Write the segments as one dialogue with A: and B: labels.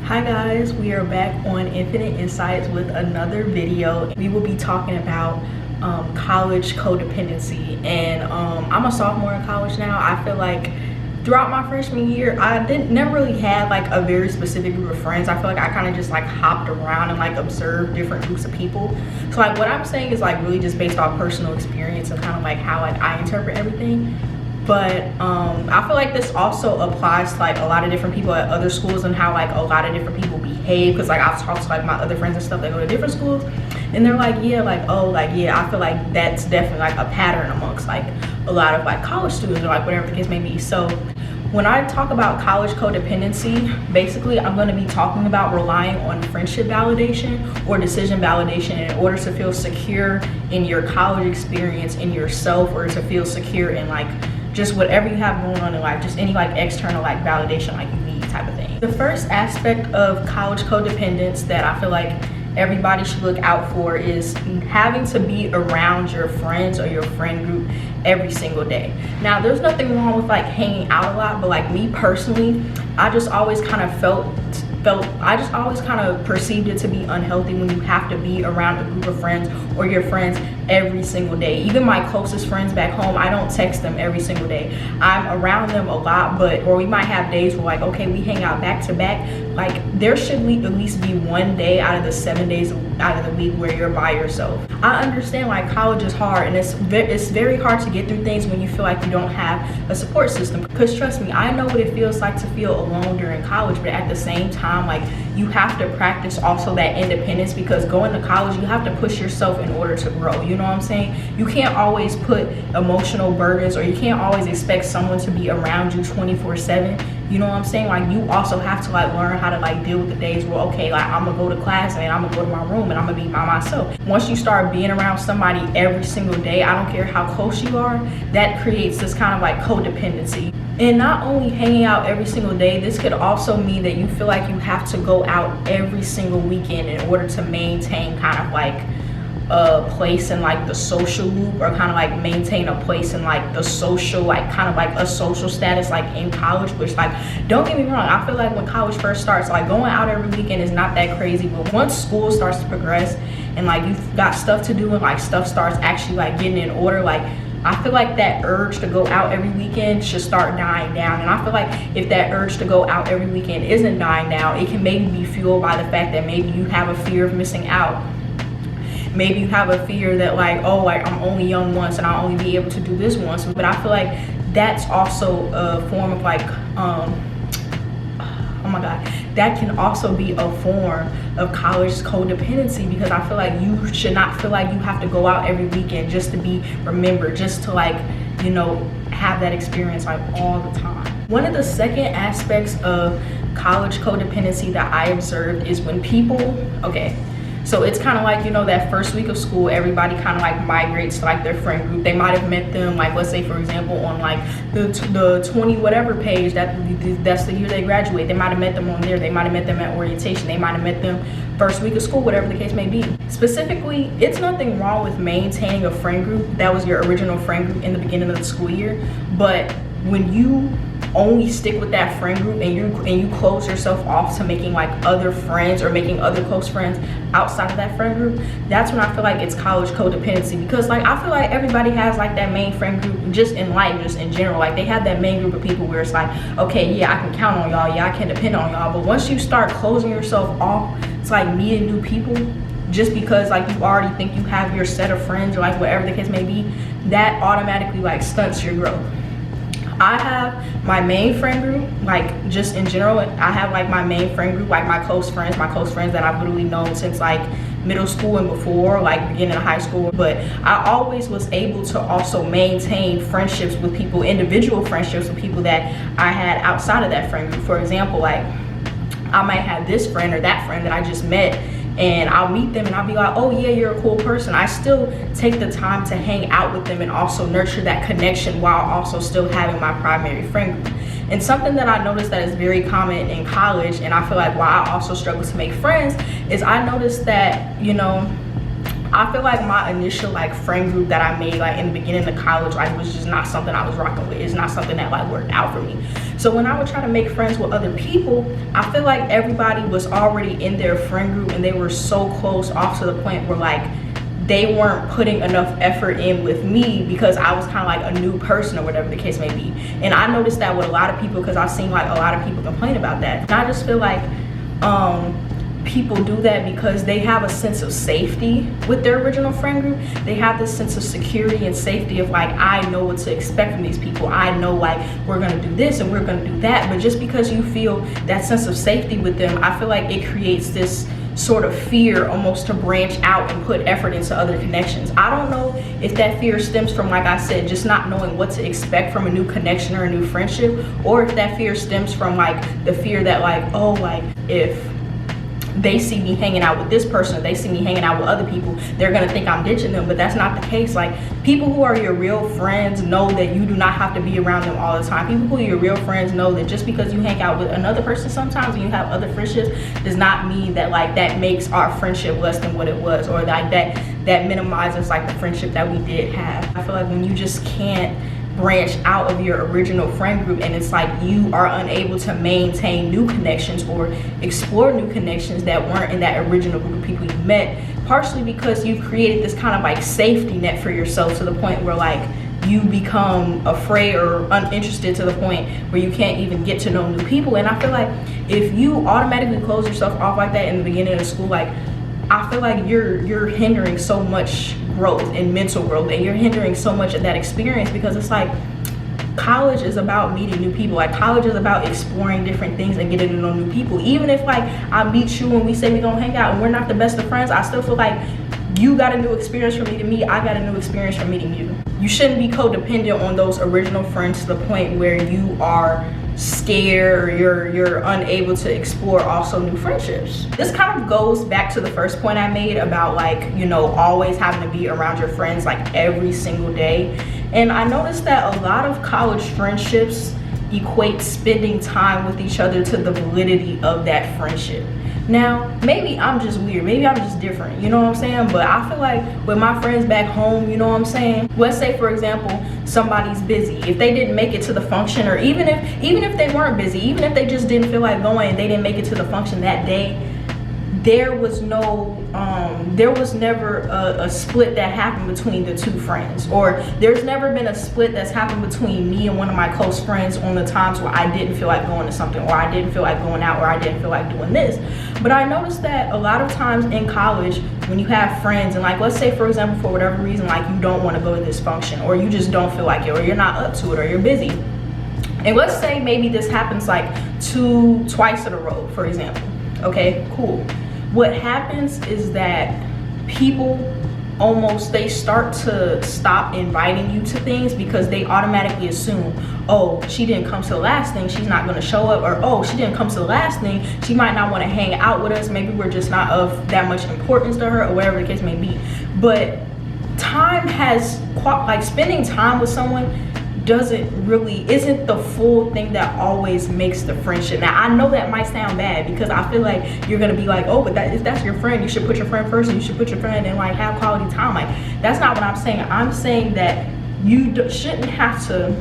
A: Hi guys, we are back on Infinite Insights with another video. We will be talking about college codependency, and I'm a sophomore in college now. I feel like throughout my freshman year I never really had like a very specific group of friends. I feel like I kind of just like hopped around and like observed different groups of people. So like what I'm saying is like really just based off personal experience and kind of like how like I interpret everything. But I feel like this also applies to like a lot of different people at other schools and how like a lot of different people behave, because like I've talked to like my other friends and stuff that go to different schools, and they're like, yeah, like, oh, like, yeah, I feel like that's definitely like a pattern amongst like a lot of like college students or like whatever the case may be. So when I talk about college codependency, basically I'm going to be talking about relying on friendship validation or decision validation in order to feel secure in your college experience, in yourself, or to feel secure in like just whatever you have going on in life, just any like external like validation like you need type of thing. The first aspect of college codependence that I feel like everybody should look out for is having to be around your friends or your friend group every single day. Now there's nothing wrong with like hanging out a lot, but like me personally, I just always kind of I just always kind of perceived it to be unhealthy when you have to be around a group of friends or your friends every single day. Even my closest friends back home, I don't text them every single day. I'm around them a lot, or we might have days where like, okay, we hang out back to back. Like there should at least be one day out of the 7 days out of the week where you're by yourself. I understand like college is hard, and it's very hard to get through things when you feel like you don't have a support system, because trust me, I know what it feels like to feel alone during college. But at the same time, like you have to practice also that independence, because going to college you have to push yourself in order to grow. You know what I'm saying? You can't always put emotional burdens, or you can't always expect someone to be around you 24/7. You know what I'm saying? Like you also have to like learn how to like deal with the days where, okay, like I'm gonna go to class and I'm gonna go to my room and I'm gonna be by myself. Once you start being around somebody every single day, I don't care how close you are, that creates this kind of like codependency. And not only hanging out every single day, this could also mean that you feel like you have to go out every single weekend in order to maintain kind of like a place in like the social loop, or kind of like maintain a place in like the social, like kind of like a social status like in college. Which like, don't get me wrong, I feel like when college first starts, like going out every weekend is not that crazy. But once school starts to progress and like you've got stuff to do and like stuff starts actually like getting in order, like I feel like that urge to go out every weekend should start dying down. And I feel like if that urge to go out every weekend isn't dying down, it can maybe be fueled by the fact that maybe you have a fear of missing out. Maybe you have a fear that like, oh, like I'm only young once and I'll only be able to do this once. But I feel like that's also a form of like, oh my God, that can also be a form of college codependency, because I feel like you should not feel like you have to go out every weekend just to be remembered, just to like, you know, have that experience like all the time. One of the second aspects of college codependency that I observed is when people, okay, so it's kind of like, you know, that first week of school, everybody kind of like migrates to like their friend group. They might have met them, like let's say for example on like the 20 whatever page, that's the year they graduate. They might have met them on there. They might have met them at orientation. They might have met them first week of school, whatever the case may be. Specifically, it's nothing wrong with maintaining a friend group that was your original friend group in the beginning of the school year. But when you only stick with that friend group and you close yourself off to making like other friends or making other close friends outside of that friend group, that's when I feel like it's college codependency. Because like I feel like everybody has like that main friend group just in life, just in general. Like they have that main group of people where it's like, okay, yeah, I can count on y'all, yeah, I can depend on y'all. But once you start closing yourself off to like meeting new people just because like you already think you have your set of friends or like whatever the case may be, that automatically like stunts your growth. I have my main friend group, like just in general, I have like my main friend group, like my close friends that I've literally known since like middle school and before, like beginning of high school. But I always was able to also maintain friendships with people, individual friendships with people that I had outside of that friend group. For example, like I might have this friend or that friend that I just met, and I'll meet them and I'll be like, oh yeah, you're a cool person. I still take the time to hang out with them and also nurture that connection while also still having my primary friend group. And something that I noticed that is very common in college, and I feel like why I also struggle to make friends, is I noticed that, you know, I feel like my initial like friend group that I made like in the beginning of college like was just not something I was rocking with. It's not something that like worked out for me. So when I would try to make friends with other people, I feel like everybody was already in their friend group and they were so close off to the point where like they weren't putting enough effort in with me because I was kind of like a new person or whatever the case may be. And I noticed that with a lot of people because I've seen like a lot of people complain about that. And I just feel like people do that because they have a sense of safety with their original friend group. They have this sense of security and safety of like, I know what to expect from these people. I know like we're gonna do this and we're gonna do that. But just because you feel that sense of safety with them, I feel like it creates this sort of fear almost to branch out and put effort into other connections. I don't know if that fear stems from, like I said, just not knowing what to expect from a new connection or a new friendship, or if that fear stems from like the fear that like, oh, like if they see me hanging out with this person or they see me hanging out with other people, they're gonna think I'm ditching them. But that's not the case. Like, people who are your real friends know that you do not have to be around them all the time. People who are your real friends know that just because you hang out with another person sometimes and you have other friendships does not mean that like that makes our friendship less than what it was, or like that minimizes like the friendship that we did have. I feel like when you just can't branch out of your original friend group and it's like you are unable to maintain new connections or explore new connections that weren't in that original group of people you met, partially because you've created this kind of like safety net for yourself to the point where like you become afraid or uninterested to the point where you can't even get to know new people. And I feel like if you automatically close yourself off like that in the beginning of school, like I feel like you're hindering so much growth and mental growth, and you're hindering so much of that experience, because it's like college is about meeting new people. Like, college is about exploring different things and getting to know new people. Even if like I meet you and we say we're gonna hang out and we're not the best of friends, I still feel like you got a new experience from meeting me, I got a new experience from meeting you. You shouldn't be codependent on those original friends to the point where you are scared or you're unable to explore also new friendships. This kind of goes back to the first point I made about like, you know, always having to be around your friends like every single day. And I noticed that a lot of college friendships equate spending time with each other to the validity of that friendship. Now, maybe I'm just weird, maybe I'm just different, you know what I'm saying? But I feel like with my friends back home, you know what I'm saying? Let's say, for example, somebody's busy. If they didn't make it to the function, or even if they weren't busy, even if they just didn't feel like going and they didn't make it to the function that day, there was never a split that happened between the two friends, or there's never been a split that's happened between me and one of my close friends on the times where I didn't feel like going to something, or I didn't feel like going out, or I didn't feel like doing this. But I noticed that a lot of times in college, when you have friends and like, let's say for example, for whatever reason, like you don't want to go to this function, or you just don't feel like it, or you're not up to it, or you're busy. And let's say maybe this happens like twice in a row, for example. Okay, cool. What happens is that people they start to stop inviting you to things because they automatically assume, oh, she didn't come to the last thing, she's not going to show up, or oh, she didn't come to the last thing, she might not want to hang out with us, maybe we're just not of that much importance to her, or whatever the case may be. But spending time with someone isn't the full thing that always makes the friendship. Now, I know that might sound bad because I feel like you're gonna be like, oh, but if that's your friend, you should put your friend first, and you should put your friend and like have quality time. Like, that's not what I'm saying. I'm saying that you shouldn't have to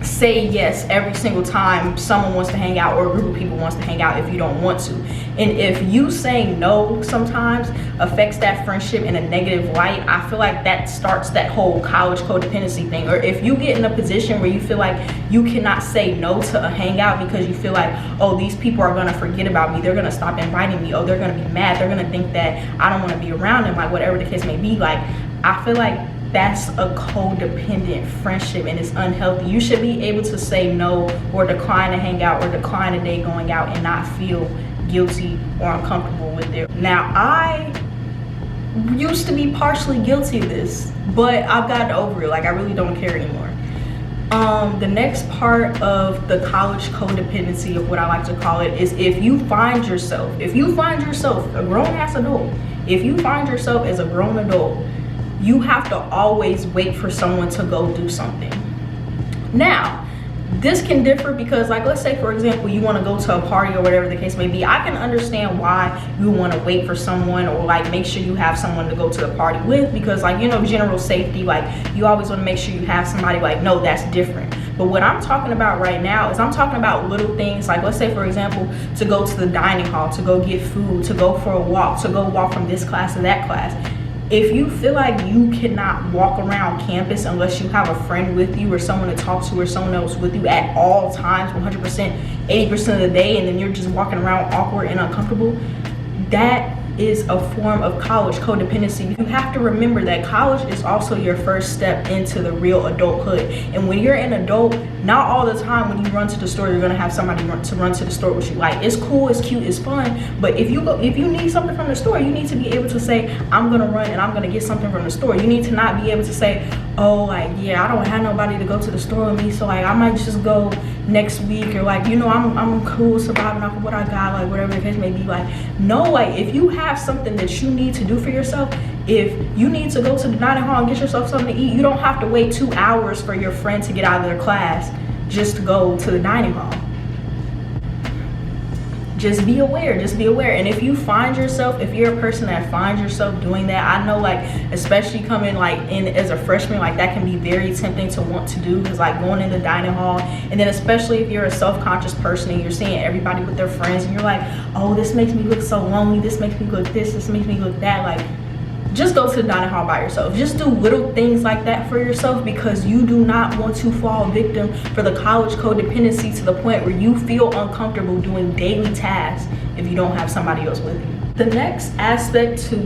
A: say yes every single time someone wants to hang out or a group of people wants to hang out if you don't want to. And if you saying no sometimes affects that friendship in a negative light, I feel like that starts that whole college codependency thing. Or if you get in a position where you feel like you cannot say no to a hangout because you feel like, oh, these people are gonna forget about me, they're gonna stop inviting me, oh, they're gonna be mad, they're gonna think that I don't want to be around them, like whatever the case may be, like I feel like that's a codependent friendship and it's unhealthy. You should be able to say no or decline to hang out or decline a day going out and not feel guilty or uncomfortable with it. Now, I used to be partially guilty of this, but I've gotten over it. Like, I really don't care anymore. The next part of the college codependency, of what I like to call it, is if you find yourself a grown-ass adult, if you find yourself as a grown adult, you have to always wait for someone to go do something. Now, this can differ because, like, let's say for example you want to go to a party or whatever the case may be. I can understand why you want to wait for someone, or like make sure you have someone to go to the party with, because, like, you know, general safety, like you always want to make sure you have somebody. Like, no, that's different. But what I'm talking about right now is I'm talking about little things, like let's say for example to go to the dining hall, to go get food, to go for a walk, to go walk from this class to that class. If you feel like you cannot walk around campus unless you have a friend with you or someone to talk to or someone else with you at all times, 100%, 80% of the day, and then you're just walking around awkward and uncomfortable, that is a form of college codependency. You have to remember that college is also your first step into the real adulthood. And when you're an adult, not all the time when you run to the store, you're gonna have somebody to run to the store with you. Like, it's cool, it's cute, it's fun, but if you need something from the store, you need to be able to say, I'm gonna run and I'm gonna get something from the store. You need to not be able to say, oh, like, yeah, I don't have nobody to go to the store with me, so like I might just go next week, or like, you know, I'm cool surviving off of what I got, like whatever the case may be. Like, no, like if you have something that you need to do for yourself, if you need to go to the dining hall and get yourself something to eat, you don't have to wait 2 hours for your friend to get out of their class just to go to the dining hall. Just be aware, just be aware. And if you find yourself, if you're a person that finds yourself doing that, I know, like, especially coming like in as a freshman, like that can be very tempting to want to do, because like going in the dining hall, and then especially if you're a self-conscious person and you're seeing everybody with their friends and you're like, oh, this makes me look so lonely, this makes me look this makes me look that, like, just go to the dining hall by yourself. Just do little things like that for yourself, because you do not want to fall victim for the college codependency to the point where you feel uncomfortable doing daily tasks if you don't have somebody else with you. The next aspect to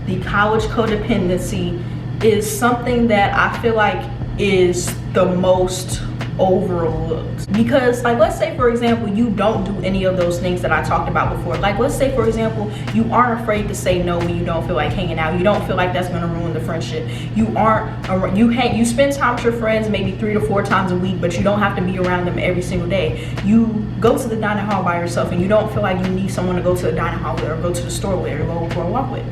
A: the college codependency is something that I feel like is the most overlooked, because like let's say for example you don't do any of those things that I talked about before. Like let's say for example you aren't afraid to say no when you don't feel like hanging out. You don't feel like that's going to ruin the friendship. You spend time with your friends maybe 3 to 4 times a week, but you don't have to be around them every single day. You go to the dining hall by yourself and you don't feel like you need someone to go to the dining hall with, or go to the store with, or go for a walk with.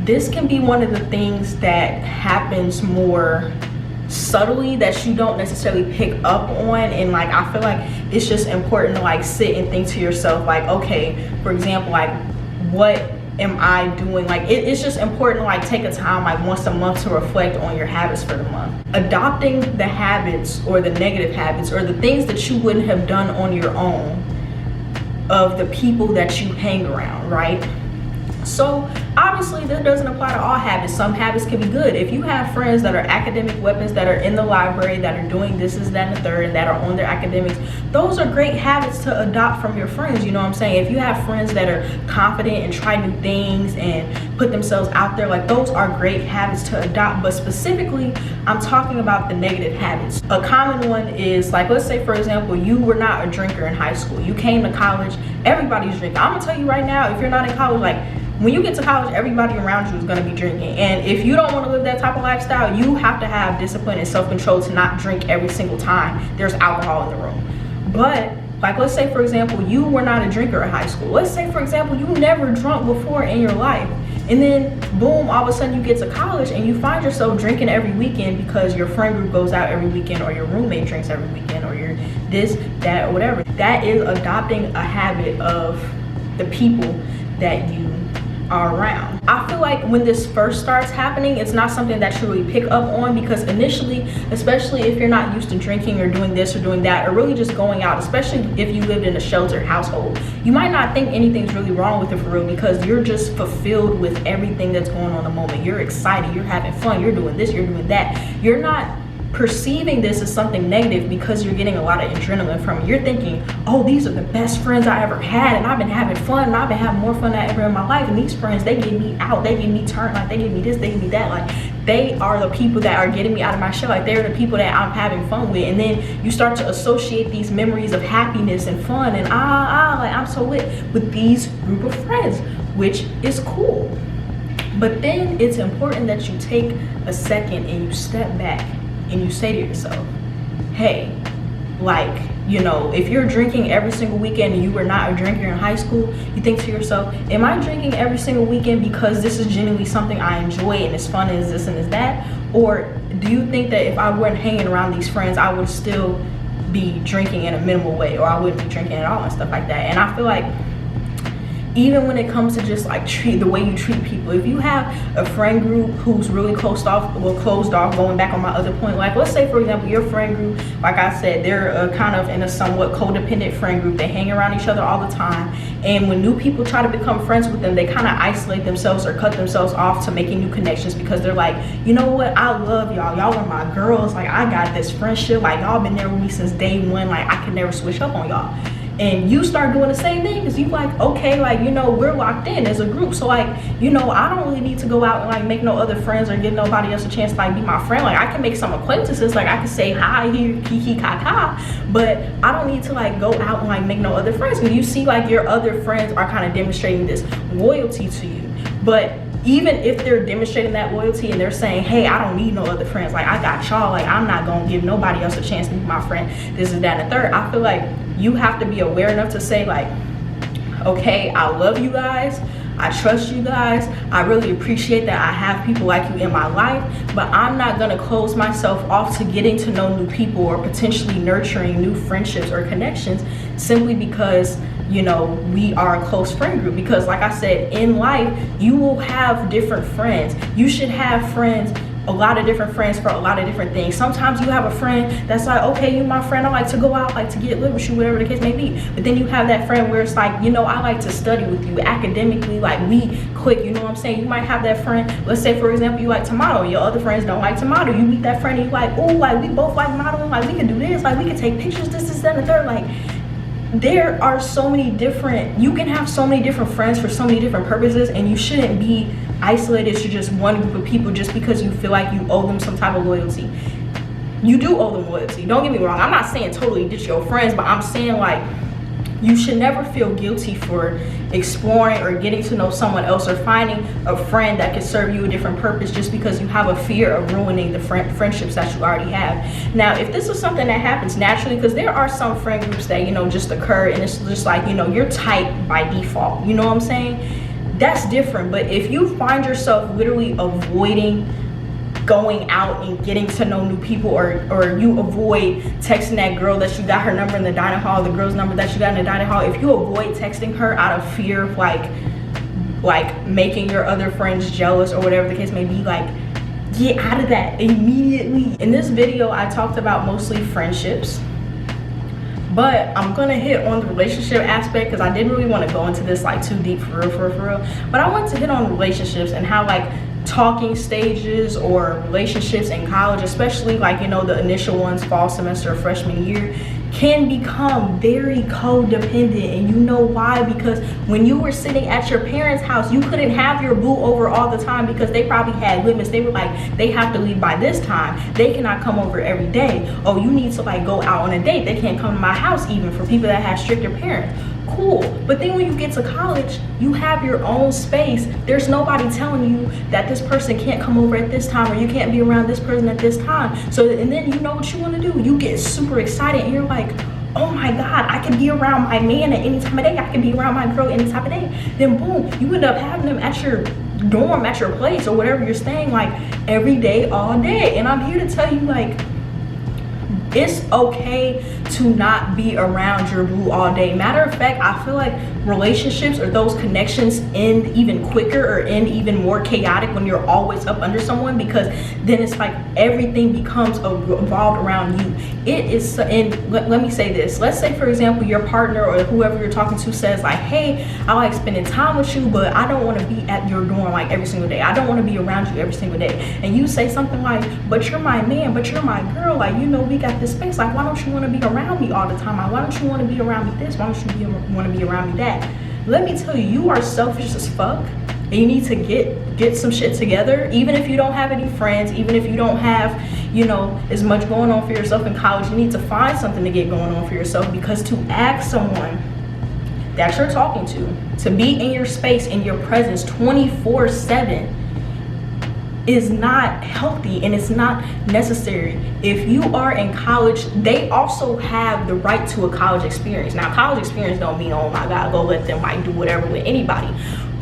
A: This can be one of the things that happens more subtly, that you don't necessarily pick up on. And like I feel like it's just important to like sit and think to yourself, like, okay, for example, like what am I doing? Like it's just important to like take a time like once a month to reflect on your habits for the month. Adopting the habits or the negative habits or the things that you wouldn't have done on your own of the people that you hang around, right? So obviously that doesn't apply to all habits. Some habits can be good. If you have friends that are academic weapons, that are in the library, that are doing this, that, and the third, and that are on their academics, those are great habits to adopt from your friends. You know what I'm saying? If you have friends that are confident and try new things and put themselves out there, like those are great habits to adopt. But specifically, I'm talking about the negative habits. A common one is like, let's say for example, you were not a drinker in high school. You came to college, everybody's drinking. I'm gonna tell you right now, if you're not in college, like when you get to college, everybody around you is going to be drinking. And if you don't want to live that type of lifestyle, you have to have discipline and self-control to not drink every single time there's alcohol in the room. But like, let's say for example, you were not a drinker in high school. Let's say for example, you never drunk before in your life. And then boom, all of a sudden you get to college and you find yourself drinking every weekend because your friend group goes out every weekend, or your roommate drinks every weekend, or you're this, that, or whatever. That is adopting a habit of the people that you are around. I feel like when this first starts happening, it's not something that you really pick up on, because initially, especially if you're not used to drinking or doing this or doing that, or really just going out, especially if you lived in a sheltered household, you might not think anything's really wrong with it for real, because you're just fulfilled with everything that's going on in the moment. You're excited, you're having fun, you're doing this, you're doing that. You're not perceiving this as something negative because you're getting a lot of adrenaline from it. You're thinking, oh, these are the best friends I ever had, and I've been having fun, and I've been having more fun than ever in my life, and these friends, they get me out, they get me turned, like they give me this, they give me that, like they are the people that are getting me out of my shell, like they're the people that I'm having fun with. And then you start to associate these memories of happiness and fun and like I'm so lit with these group of friends, which is cool. But then it's important that you take a second and you step back and you say to yourself, hey, like, you know, if you're drinking every single weekend and you were not a drinker in high school, you think to yourself, am I drinking every single weekend because this is genuinely something I enjoy and it's fun and it's this and it's that? Or do you think that if I weren't hanging around these friends, I would still be drinking in a minimal way, or I wouldn't be drinking at all and stuff like that. And I feel like even when it comes to just like the way you treat people, if you have a friend group who's really closed off, going back on my other point, like let's say for example your friend group, like I said, they're kind of in a somewhat codependent friend group. They hang around each other all the time, and when new people try to become friends with them, they kind of isolate themselves or cut themselves off to making new connections, because they're like, you know what, I love y'all are my girls, like I got this friendship, like y'all been there with me since day one, like I can never switch up on y'all. And you start doing the same thing because you like, okay, like, you know, we're locked in as a group, so like, you know, I don't really need to go out and like make no other friends or give nobody else a chance to like be my friend. Like I can make some acquaintances, like I can say hi here, kiki kaka, but I don't need to like go out and like make no other friends. When you see like your other friends are kind of demonstrating this loyalty to you, but even if they're demonstrating that loyalty and they're saying, hey, I don't need no other friends, like I got y'all, like I'm not gonna give nobody else a chance to be my friend, this is that and the third, I feel like you have to be aware enough to say like, okay, I love you guys, I trust you guys, I really appreciate that I have people like you in my life, but I'm not gonna close myself off to getting to know new people or potentially nurturing new friendships or connections simply because, you know, we are a close friend group. Because like I said, in life you will have different friends. You should have friends, a lot of different friends for a lot of different things. Sometimes you have a friend that's like, okay, you my friend, I like to go out, like to get lit with you, whatever the case may be. But then you have that friend where it's like, you know, I like to study with you academically, like we click, you know what I'm saying? You might have that friend, let's say for example you like to model, your other friends don't like to model. You meet that friend and you like, oh, like we both like modeling, like we can do this, like we can take pictures, this, that, and the third. Like there are so many different, you can have so many different friends for so many different purposes, and you shouldn't be isolated to just one group of people just because you feel like you owe them some type of loyalty. You do owe them loyalty, don't get me wrong. I'm not saying totally ditch your friends, but I'm saying like you should never feel guilty for exploring or getting to know someone else or finding a friend that could serve you a different purpose just because you have a fear of ruining the friendships that you already have. Now, if this is something that happens naturally, because there are some friend groups that, you know, just occur and it's just like, you know, you're tight by default, you know what I'm saying? That's different. But if you find yourself literally avoiding going out and getting to know new people, or you avoid texting that girl that you got her number in the dining hall, the girl's number that you got in the dining hall, if you avoid texting her out of fear of like making your other friends jealous or whatever the case may be, like get out of that immediately. In this video I talked about mostly friendships, but I'm gonna hit on the relationship aspect because I didn't really want to go into this like too deep for real, but I want to hit on relationships and how like talking stages or relationships in college, especially like, you know, the initial ones, fall semester or freshman year, can become very codependent. And you know why? Because when you were sitting at your parents' house, you couldn't have your boo over all the time because they probably had limits. They were like, they have to leave by this time, they cannot come over every day. Oh, you need to like go out on a date, they can't come to my house. Even for people that have stricter parents, cool. But then when you get to college, you have your own space. There's nobody telling you that this person can't come over at this time or you can't be around this person at this time. So, and then you know what you want to do. You get super excited and you're like, oh my God, I can be around my man at any time of day. I can be around my girl any time of day. Then boom, you end up having them at your dorm, at your place or whatever you're staying, like every day, all day. And I'm here to tell you, like, it's okay to not be around your boo all day. Matter of fact, I feel like relationships or those connections end even quicker or end even more chaotic when you're always up under someone, because then it's like everything becomes evolved around you. It is, and let me say this, let's say for example your partner or whoever you're talking to says like, hey, I like spending time with you, but I don't want to be at your dorm like every single day, I don't want to be around you every single day. And you say something like, but you're my man, but you're my girl, like, you know, we got this space, like why don't you want to be around me all the time? Like, why don't you want to be around me this, why don't you want to be around me that? Let me tell you, you are selfish as fuck, and you need to get some shit together. Even if you don't have any friends, even if you don't have, you know, as much going on for yourself in college, you need to find something to get going on for yourself, because to ask someone that you're talking to be in your space, in your presence 24/7 is not healthy and it's not necessary. If you are in college, they also have the right to a college experience. Now, college experience don't mean, oh my God, go let them like do whatever with anybody.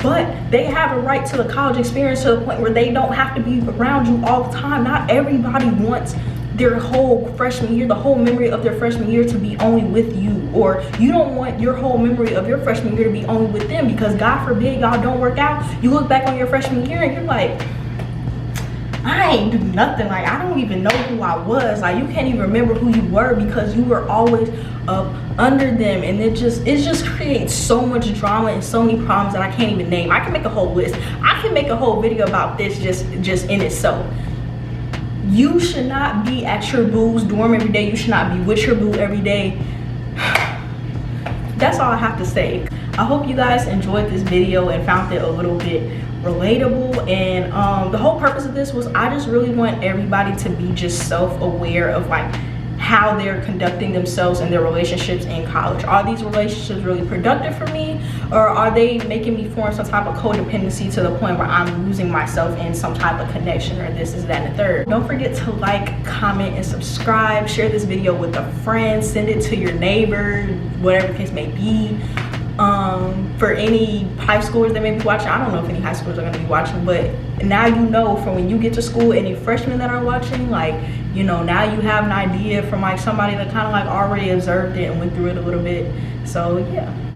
A: But they have a right to a college experience to the point where they don't have to be around you all the time. Not everybody wants their whole freshman year, the whole memory of their freshman year to be only with you, or you don't want your whole memory of your freshman year to be only with them, because God forbid y'all don't work out. You look back on your freshman year and you're like, I ain't do nothing. Like, I don't even know who I was. Like, you can't even remember who you were because you were always up under them, and it just creates so much drama and so many problems that I can't even name. I can make a whole list. I can make a whole video about this just in itself. You should not be at your boo's dorm every day. You should not be with your boo every day. That's all I have to say. I hope you guys enjoyed this video and found it a little bit relatable, and the whole purpose of this was I just really want everybody to be just self-aware of like how they're conducting themselves in their relationships in college. Are these relationships really productive for me, or are they making me form some type of codependency to the point where I'm losing myself in some type of connection, or this is that and the third? Don't forget to like, comment, and subscribe. Share this video with a friend, send it to your neighbor, whatever the case may be. For any high schoolers that may be watching, I don't know if any high schoolers are going to be watching, but now you know, from when you get to school, any freshmen that are watching, like, you know, now you have an idea from like somebody that kind of like already observed it and went through it a little bit. So yeah.